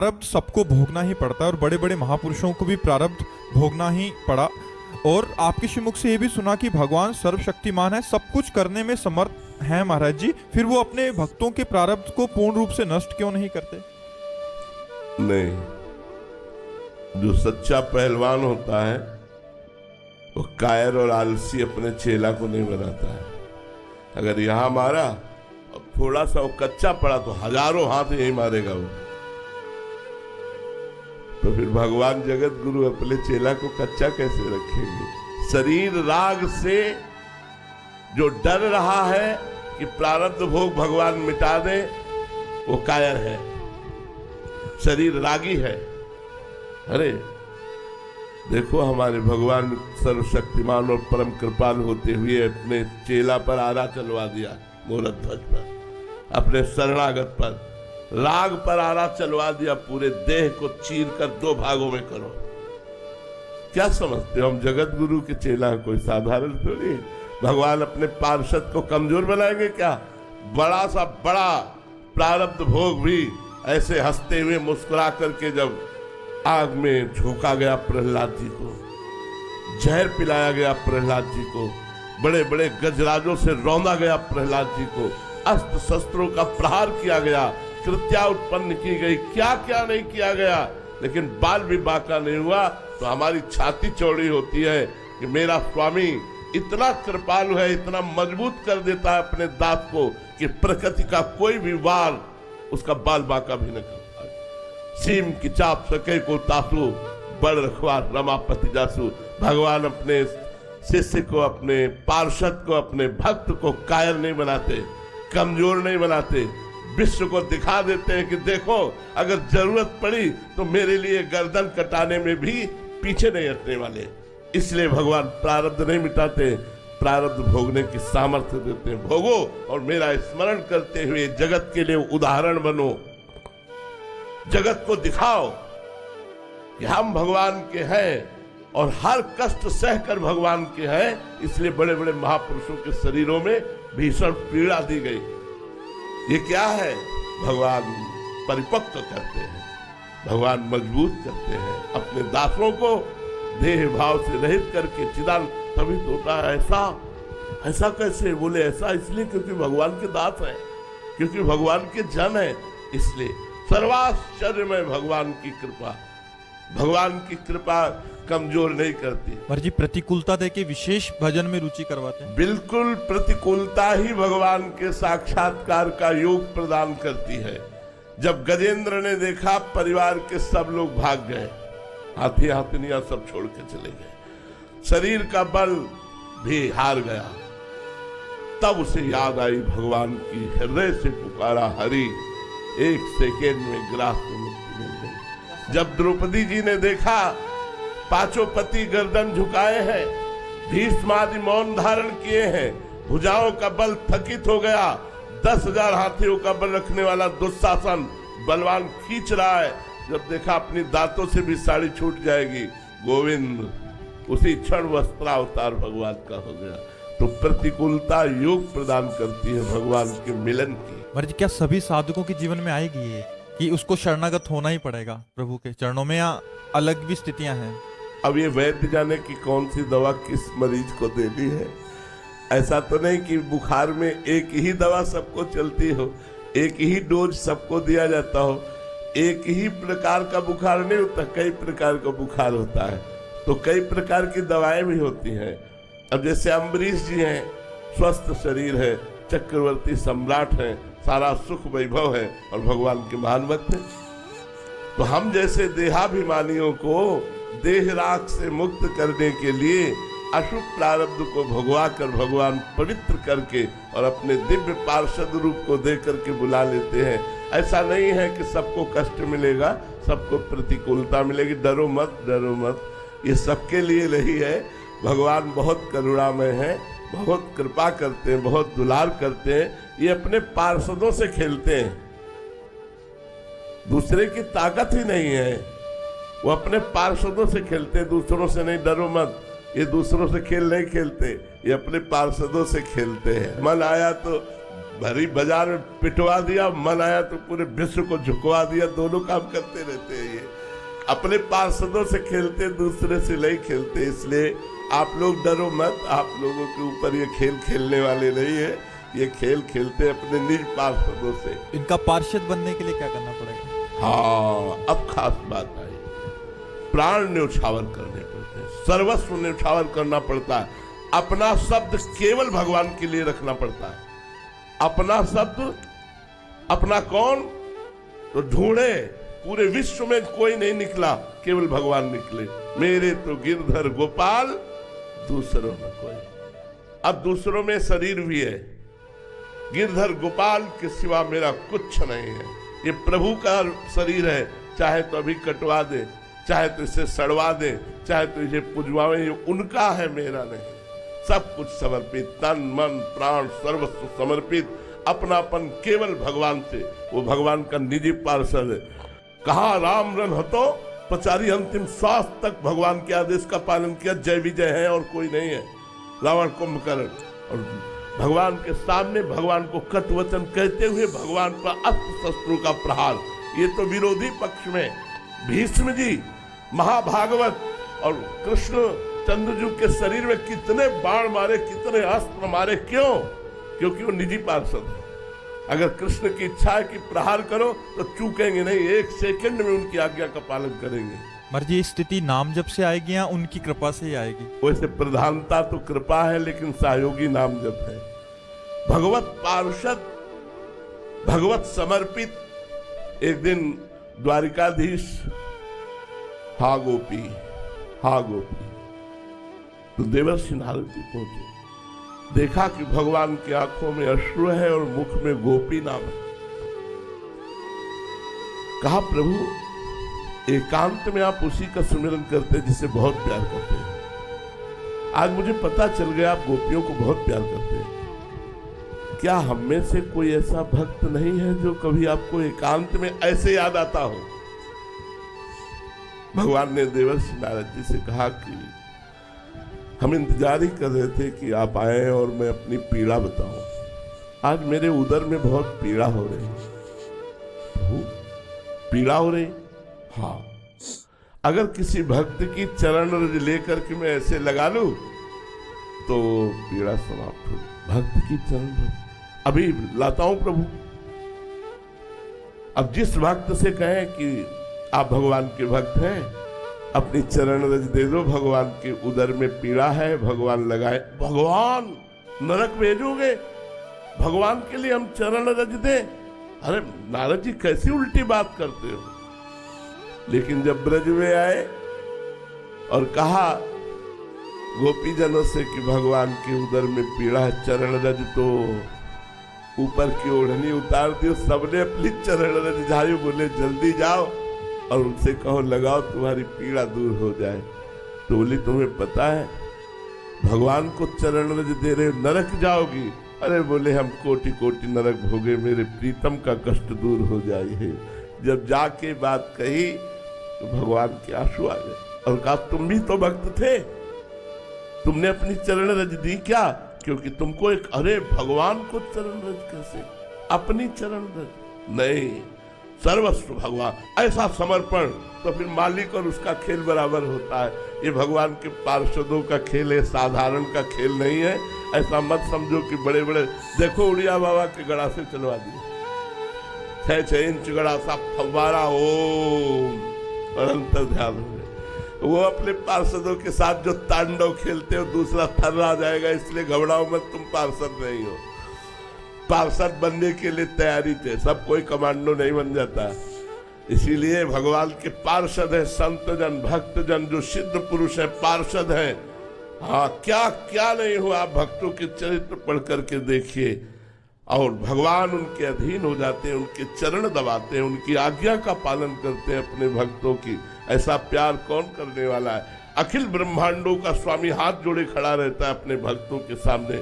प्रारब्ध सबको भोगना ही पड़ता है और बड़े बड़े महापुरुषों को भी प्रारब्ध भोगना ही पड़ा। और आपके श्रीमुख से ये भी सुना कि भगवान सर्वशक्तिमान है, सब कुछ करने में समर्थ हैं महाराज जी, फिर वो अपने भक्तों के प्रारब्ध को पूर्ण रूप से नष्ट क्यों नहीं करते? नहीं, जो सच्चा पहलवान होता है वो कायर और आलसी अपने चेला को नहीं बनाता है। अगर यहां मारा और थोड़ा सा वो कच्चा पड़ा तो हजारों हाथ यही मारेगा वो। तो फिर भगवान जगत गुरु अपने चेला को कच्चा कैसे रखेंगे? शरीर राग से जो डर रहा है कि प्रारब्ध भोग भगवान मिटा दे, वो कायर है, शरीर रागी है। अरे देखो, हमारे भगवान सर्वशक्तिमान और परम कृपाल होते हुए अपने चेला पर आरा चलवा दिया, मूरत ध्वज पर, अपने शरणागत पर राग पर आरा चलवा दिया। पूरे देह को चीर कर 2 भागों में करो। क्या समझते हो हम जगत गुरु के चेला कोई साधारण थोड़ी? भगवान अपने पार्षद को कमजोर बनाएंगे क्या? बड़ा सा बड़ा प्रारब्ध भोग भी ऐसे हंसते हुए मुस्कुरा करके जब आग में झोंका गया प्रहलाद जी को, जहर पिलाया गया प्रहलाद जी को, बड़े बड़े गजराजों से रौंदा गया प्रहलाद जी को, अस्त्र शस्त्रों का प्रहार किया गया, कृत्या उत्पन्न की गई, क्या क्या नहीं किया गया, लेकिन बाल भी बांका नहीं हुआ। तो हमारी छाती चौड़ी होती है कि मेरा स्वामी इतना कृपालु है, इतना मजबूत कर देता है अपने दांत को कि प्रकृति का कोई भी वार उसका बाल बांका भी न कर पाए। सीम की चाप सके को तासु, बड़ रखवार रमापति जासु। भगवान अपने शिष्य को, अपने पार्षद को, अपने भक्त को कायर नहीं बनाते, कमजोर नहीं बनाते, विश्व को दिखा देते हैं कि देखो अगर जरूरत पड़ी तो मेरे लिए गर्दन कटाने में भी पीछे नहीं हटने वाले। इसलिए भगवान प्रारब्ध नहीं मिटाते, प्रारब्ध भोगने की सामर्थ्य देते हैं। भोगो और मेरा स्मरण करते हुए जगत के लिए उदाहरण बनो, जगत को दिखाओ कि हम भगवान के हैं और हर कष्ट सहकर भगवान के हैं। इसलिए बड़े बड़े महापुरुषों के शरीरों में भीषण पीड़ा दी गई। ये क्या है? भगवान परिपक्व करते हैं, भगवान मजबूत करते हैं अपने दासों को, देह भाव से रहित करके चिदान तभी होता है। ऐसा कैसे बोले? ऐसा इसलिए क्योंकि भगवान के दास हैं, क्योंकि भगवान के जन हैं। इसलिए सर्वाश्चर्य में भगवान की कृपा, भगवान की कृपा कमजोर नहीं करती। पर जी प्रतिकूलता देके विशेष भजन में रुचि करवाते हैं। बिल्कुल, प्रतिकूलता ही भगवान के साक्षात्कार का योग प्रदान करती है। जब गजेंद्र ने देखा परिवार के सब लोग भाग गए, हाथी हाथनियां सब छोड़ के चले गए, शरीर का बल भी हार गया, तब उसे याद आई भगवान की, हृदय से पुकारा हरि, 1 सेकेंड में ग्रास से मुक्ति मिल गई। जब द्रौपदी जी ने देखा पांचों पति गर्दन झुकाए हैं, भीष्म आदि मौन धारण किए हैं, भुजाओं का बल थकित हो गया, 10,000 हाथियों का बल रखने वाला दुशासन बलवान खींच रहा है, जब देखा अपनी दांतों से भी साड़ी छूट जाएगी, गोविंद उसी क्षण वस्त्रावतार भगवान का हो गया। तो प्रतिकूलता योग प्रदान करती है भगवान के मिलन की। महाराज क्या सभी साधकों के जीवन में आएगी ये कि उसको शरणागत होना ही पड़ेगा प्रभु के चरणों में, या अलग भी स्थितियां हैं? अब ये वैद्य जाने की कौन सी दवा किस मरीज को देनी है। ऐसा तो नहीं कि बुखार में एक ही दवा सबको चलती हो, एक ही डोज सबको दिया जाता हो। एक ही प्रकार का बुखार नहीं होता, कई प्रकार का बुखार होता है, तो कई प्रकार की दवाएं भी होती हैं। अब जैसे अम्बरीश जी हैं, स्वस्थ शरीर है, चक्रवर्ती सम्राट हैं, सारा सुख वैभव है और भगवान के महान भक्त हैं। तो हम जैसे देहाभिमानियों को देह राग से मुक्त करने के लिए अशुभ प्रारब्ध को भगवा कर भगवान पवित्र करके और अपने दिव्य पार्षद रूप को दे करके बुला लेते हैं। ऐसा नहीं है कि सबको कष्ट मिलेगा, सबको प्रतिकूलता मिलेगी। डरो मत, डरो मत, ये सबके लिए नहीं है। भगवान बहुत करुणामय है, बहुत कृपा करते हैं, बहुत दुलार करते हैं। ये अपने पार्षदों से खेलते हैं, दूसरे की ताकत ही नहीं है, वो अपने पार्षदों से खेलते हैं, दूसरों से नहीं। डरो मत, ये दूसरों से खेल नहीं खेलते, ये अपने पार्षदों से खेलते हैं। मन आया तो भरी बाजार में पिटवा दिया, मन आया तो पूरे विश्व को झुकवा दिया। दोनों काम करते रहते हैं ये। अपने पार्षदों से खेलते, दूसरे से नहीं खेलते। इसलिए आप लोग डरो मत, आप लोगों के ऊपर ये खेल खेलने वाले नहीं है। ये खेल खेलते अपने निज पार्षदों से। इनका पार्षद बनने के लिए क्या करना पड़ेगा? हाँ, अब खास बात आई। प्राण न्यौछावर करने पड़ते हैं, सर्वस्व न्यौछावर करना पड़ता है। अपना शब्द केवल भगवान के लिए रखना पड़ता है। अपना शब्द, अपना कौन तो ढूंढे, पूरे विश्व में कोई नहीं निकला, केवल भगवान निकले। मेरे तो गिरधर गोपाल, दूसरों में कोई। अब दूसरों में शरीर भी है, गिरधर गोपाल के सिवा मेरा कुछ नहीं है। ये प्रभु का शरीर है, चाहे तो अभी कटवा दे, चाहे तो इसे सड़वा दे, चाहे तो इसे पुजवावे, ये उनका है, मेरा नहीं। सब कुछ समर्पित, तन मन प्राण सर्वस्व समर्पित, अपनापन केवल भगवान से। वो भगवान का निजी पार्षद है। कहा राम रन हतो पचारी, अंतिम श्वास तक भगवान के आदेश का पालन किया। जय विजय है और कोई नहीं है। रावण कुंभकर्ण और भगवान के सामने भगवान को कट वचन कहते हुए भगवान पर अस्त्र शस्त्रों का प्रहार। ये तो विरोधी पक्ष में भीष्म जी, महाभागवत और कृष्ण चंद्रजू के शरीर में कितने बाण मारे, कितने अस्त्र मारे। क्यों? क्योंकि वो निजी पार्षद है। अगर कृष्ण की इच्छा है कि प्रहार करो तो चूकेंगे नहीं, एक सेकंड में उनकी आज्ञा का पालन करेंगे। मर्जी ये स्थिति नाम जप से आएगी या उनकी कृपा से ही आएगी? वैसे प्रधानता तो कृपा है, लेकिन सहयोगी नाम जप है। भगवत पार्षद, भगवत समर्पित। एक दिन द्वारिकाधीश, हा गोपी, हा गोपी, तो देवर्षि नारद जी पहुंचे। देखा कि भगवान की आंखों में अश्रु है और मुख में गोपी नाम है। कहा प्रभु, एकांत में आप उसी का सुमिरन करते हैं जिसे बहुत प्यार करते हैं। आज मुझे पता चल गया आप गोपियों को बहुत प्यार करते हैं। क्या हम में से कोई ऐसा भक्त नहीं है जो कभी आपको एकांत में ऐसे याद आता हो? भगवान ने देवर्षि नारद जी से कहा कि हम इंतजार ही कर रहे थे कि आप आए और मैं अपनी पीड़ा बताऊं। आज मेरे उदर में बहुत पीड़ा हो रही है। पीड़ा हो रही? हाँ। अगर किसी भक्त की चरण रज लेकर के मैं ऐसे लगा लूं तो पीड़ा समाप्त हो। भक्त की चरण रज अभी लाता हूं प्रभु। अब जिस भक्त से कहें कि आप भगवान के भक्त हैं, अपनी चरण रज दे दो, भगवान के उदर में पीड़ा है, भगवान लगाए। भगवान नरक भेजोगे? भगवान के लिए हम चरण रज दें? अरे नारद जी कैसी उल्टी बात करते हो। लेकिन जब ब्रज में आए और कहा गोपीजनों से कि भगवान के उदर में पीड़ा है, चरण रज, तो ऊपर की ओढ़नी उतार दी। सबने अपनी चरण रज झाड़ी, बोले जल्दी जाओ और उनसे कहो लगाओ, तुम्हारी पीड़ा दूर हो जाए। तो बोली तुम्हें पता है भगवान को चरण रज दे रहे, नरक जाओगी? अरे बोले हम कोटि कोटि नरक भोगे, मेरे प्रीतम का कष्ट दूर हो जाए। जब जाके बात कही तो भगवान के आंसू आ गए और कहा तुम भी तो भक्त थे, तुमने अपनी चरण रज दी क्या? क्योंकि तुमको एक, अरे भगवान को चरण रज कैसे? अपनी चरण रज नहीं, सर्वस्व भगवान। ऐसा समर्पण तो फिर मालिक और उसका खेल बराबर होता है। ये भगवान के पार्षदों का खेल है, साधारण का खेल नहीं है। ऐसा मत समझो कि बड़े बड़े, देखो उड़िया बाबा के गड़ा से चलवा दिए, 6-6 इंच गड़ा सा फव्वारा, ओम और अंतर ध्यान हो। वो अपने पार्षदों के साथ जो तांडव खेलते हो, दूसरा थर्रा जाएगा, इसलिए घबराओ मत, तुम पार्षद नहीं हो। पार्षद बनने के लिए तैयारी थे, सब कोई कमांडो नहीं बन जाता। इसीलिए भगवान के पार्षद है संत जन, भक्त जन, जो सिद्ध पुरुष है पार्षद है। हाँ, क्या क्या नहीं हुआ, आप भक्तों के चरित्र पढ़ करके देखिए। और भगवान उनके अधीन हो जाते हैं, उनके चरण दबाते हैं, उनकी आज्ञा का पालन करते हैं अपने भक्तों की। ऐसा प्यार कौन करने वाला है? अखिल ब्रह्मांडों का स्वामी हाथ जोड़े खड़ा रहता है अपने भक्तों के सामने।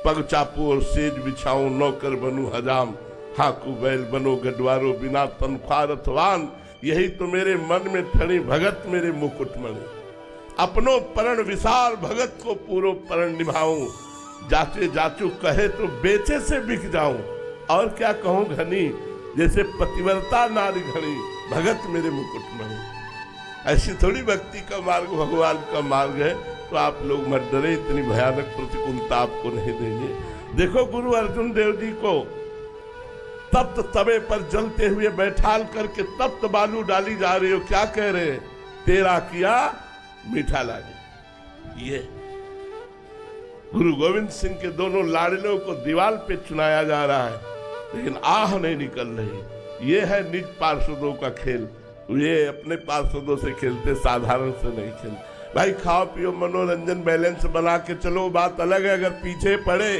पग चापू और सेज बिछाऊं, नौकर बनूं हजाम, हाकू बैल बनो गडवारो, बिना तनख्वाह रथवान, यही तो मेरे मन में ठणी भगत मेरे मुकुटमणि। अपनो परण विसार, भगत को पूरो परण निभाऊं, जाचे जाचू कहे तो बेचे से बिक जाऊं, और क्या कहूं घनी, जैसे पतिव्रता नारी घनी, भगत मेरे मुकुट मणि। ऐसी थोड़ी भक्ति का मार्ग भगवान का मार्ग है। तो आप लोग मत डरे, इतनी भयानक प्रतिकूलता आपको नहीं देंगे। देखो गुरु अर्जुन देव जी को तप्त तवे पर जलते हुए बैठाल करके तप्त बालू डाली जा रही हो, क्या कह रहे हैं, तेरा किया मीठा लागे। ये गुरु गोविंद सिंह के दोनों लाडलों को दीवार पे चुनाया जा रहा है, लेकिन आह नहीं निकल रही। ये है निज पार्षदों का खेल। ये अपने पार्षदों से खेलते, साधारण से नहीं खेलते। भाई खाओ पियो मनोरंजन बैलेंस बना के चलो, बात अलग है। अगर पीछे पड़े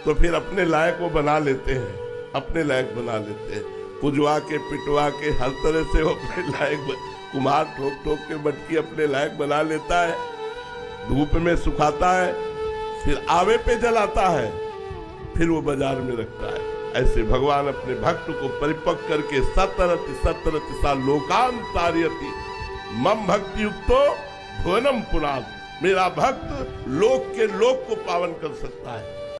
तो फिर अपने लायक वो बना लेते हैं, अपने लायक बना लेते हैं, पुजवा के पिटवा के हर तरह से वो अपने लायक, कुम्हार ठोक ठोक के मटकी अपने लायक बना लेता है, धूप में सुखाता है, फिर आवे पे जलाता है, फिर वो बाजार में रखता है। ऐसे भगवान अपने भक्त को परिपक्व करके सतरति सतरति सा लोकांतार्यति मम भक्ति युक्तो भुवनम पुनाद, मेरा भक्त लोक के लोक को पावन कर सकता है।